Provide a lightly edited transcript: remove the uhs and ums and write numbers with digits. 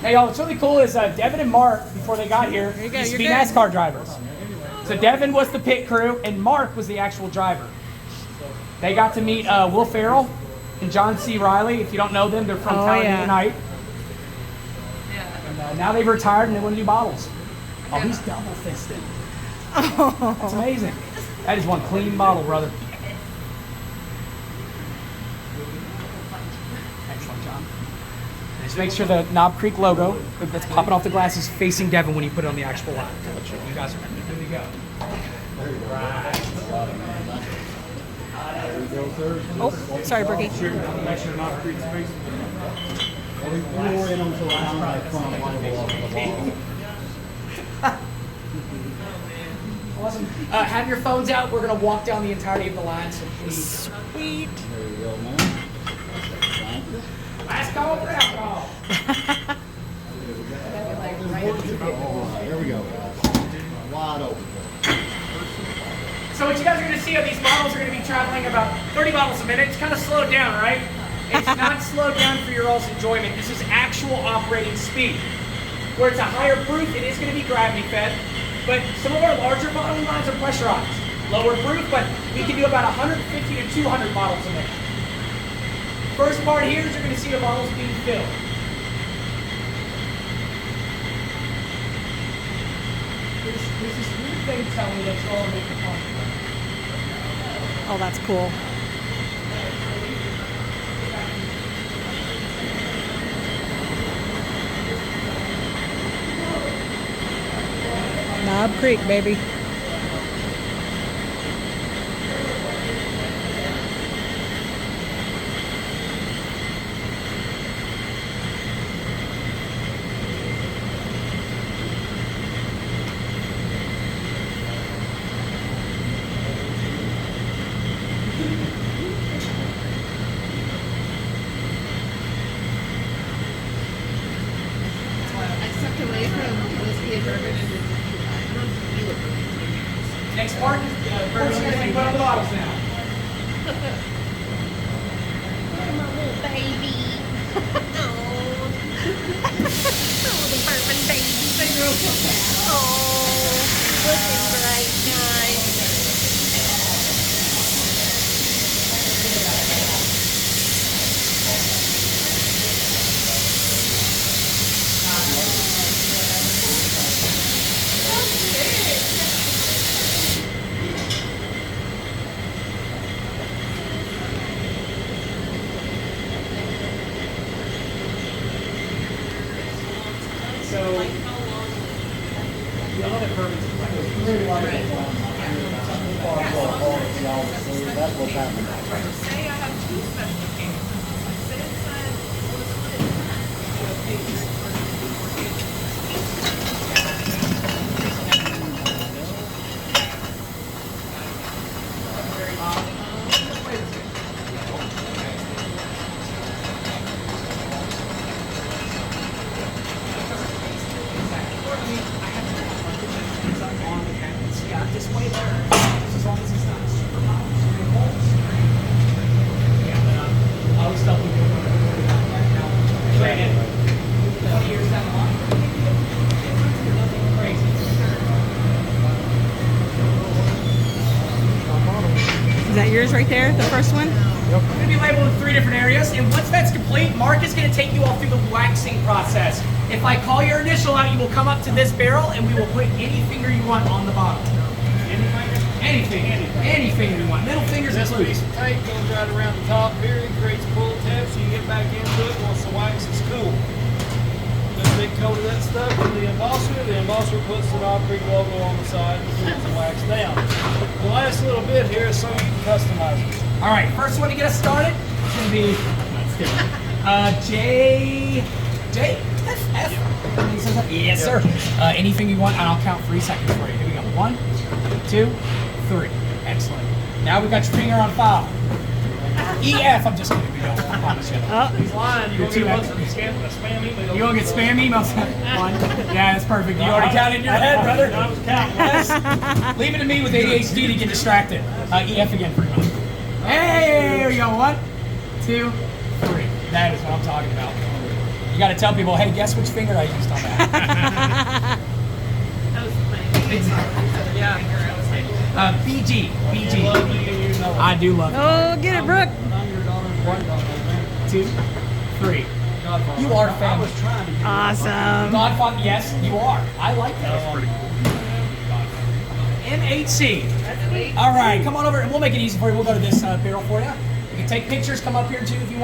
Hey, y'all, what's really cool is Devin and Mark, before they got here, used to be NASCAR drivers. So Devin was the pit crew, and Mark was the actual driver. They got to meet Will Ferrell and John C. Reilly. If you don't know them, they're from Talladega Night. And now they've retired and they want to do bottles. Oh, he's double-fisted. That's amazing. That is one clean bottle, brother. Excellent, John. Just make sure the Knob Creek logo that's popping off the glass is facing Devin when you put it on the actual line. You guys are good to go. Oh, sorry, Brookie. Make sure Knob Creek's facing. Awesome. Have your phones out. We're going to walk down the entirety of the line. So please. Sweet. There you go, man. Thank you. Last call for alcohol. Here we go. Wide open. So what you guys are going to see are these bottles are going to be traveling about 30 bottles a minute. It's kind of slowed down, right? It's not slowed down for your all's enjoyment. This is actual operating speed. Where it's a higher proof, it is going to be gravity fed. But some of our larger bottling lines are pressurized. Lower proof, but we can do about 150 to 200 bottles a minute. First part here is you're going to see the bottles being filled. There's this weird thing telling me that you're all making fun of. Oh, that's cool. Knob Creek, baby. I stepped away from whiskey and bourbon and Next part is first you're going to put on the bottles now. I'm a little baby. Oh, the bourbon babies. Oh, looking great, guys. So, y'all know that bourbon's That's what's happening. Say I have two special cans. Say inside, what is it? this way there, just as long as it's not super hot, super cold. Yeah, but I always felt we could now. Granted, 20 years down the line, nothing crazy. Is that yours right there, the first one? We're going to be labeled in 3 different areas, and once that's complete, Mark is going to take you all through the waxing process. If I call your initial out, you will come up to this barrel, and we will put any finger you want on the bottle. Anything you want. Middle fingers This included. piece of tape goes right around the top here. It creates a pull tab so you get back into it once the wax is cool. Just a big coat of that stuff with the embosser. The embosser puts the Knob Creek logo on the side and cools the wax down. The last little bit here is so you can customize it. All right, first one to get us started is going to be J F F. Yes, sir. Anything you want, and I'll count 3 seconds for you. Here we go. 1, 2, 3. Excellent. Now we've got your finger on file. EF. I'm just kidding. We don't. I promise you. He's lying. You're going to get a spam email. You gonna get spam emails? 1. Yeah, that's perfect. You already counted in your head, brother. I was counting. Yes. Leave it to me with ADHD to get distracted. EF again for you. Hey, here we go. 1, 2, 3. That is what I'm talking about. You got to tell people, hey, guess which finger I used on that. That was funny. Yeah. BG. Love you, you know it. I do love it. Oh, get it, Brooke. I'm your daughter's granddaughter, man. 2, 3. Godfather. You are I family. was trying to get Awesome. Godfather, yes, you are. I like that. That's pretty cool. MHC. All right, come on over and we'll make it easy for you. We'll go to this barrel for you. You can take pictures, come up here too if you want.